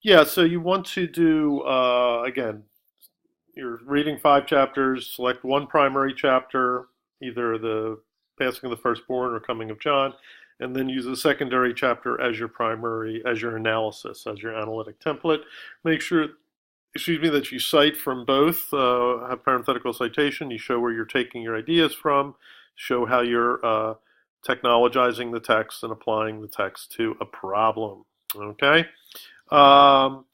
Yeah, so you want to do, again, you're reading 5 chapters, select one primary chapter, either the passing of the firstborn or coming of John, and then use a secondary chapter as your primary, as your analysis, as your analytic template. Make sure, excuse me, that you cite from both, have parenthetical citation, you show where you're taking your ideas from, show how you're technologizing the text and applying the text to a problem. Okay? Um,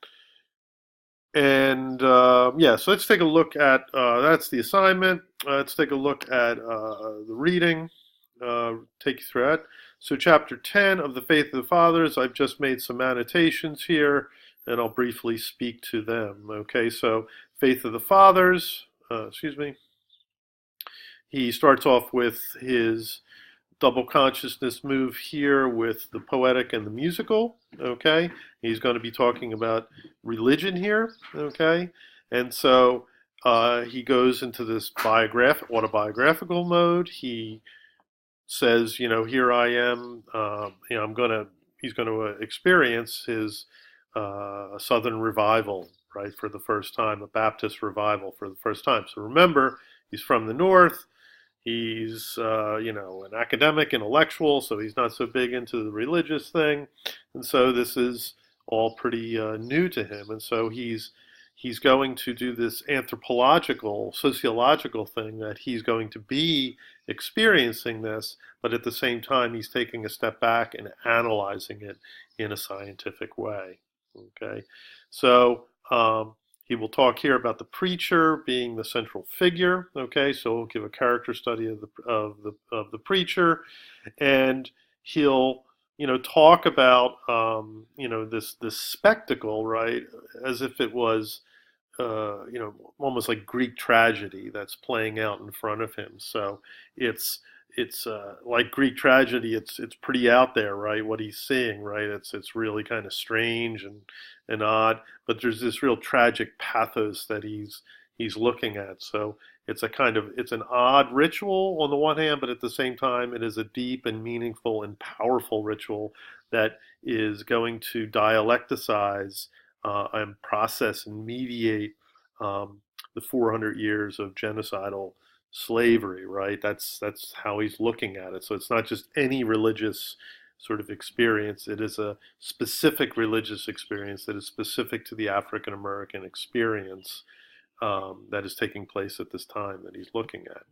yeah, so let's take a look at that's the assignment. Let's take a look at the reading, take you through that. So, chapter 10 of the Faith of the Fathers, I've just made some annotations here, and I'll briefly speak to them. Okay, so Faith of the Fathers, excuse me, he starts off with his double consciousness move here with the poetic and the musical. Okay, he's going to be talking about religion here. Okay, and so he goes into this autobiographical mode. He says, here I am. I'm gonna. He's going to experience his Southern revival, right, for the first time, a Baptist revival for the first time. So remember, he's from the North. He's, an academic, intellectual, so he's not so big into the religious thing, and so this is all pretty new to him. And so he's going to do this anthropological, sociological thing that he's going to be experiencing this, but at the same time he's taking a step back and analyzing it in a scientific way. Okay, so he will talk here about the preacher being the central figure. Okay, so he'll give a character study of the preacher, and he'll talk about this spectacle, right, as if it was almost like Greek tragedy that's playing out in front of him. So it's like Greek tragedy. It's pretty out there, right? What he's seeing, right? It's really kind of strange and odd. But there's this real tragic pathos that he's looking at. So it's an odd ritual on the one hand, but at the same time, it is a deep and meaningful and powerful ritual that is going to dialecticize and process and mediate the 400 years of genocidal slavery, right? That's how he's looking at it. So it's not just any religious sort of experience. It is a specific religious experience that is specific to the African American experience that is taking place at this time that he's looking at.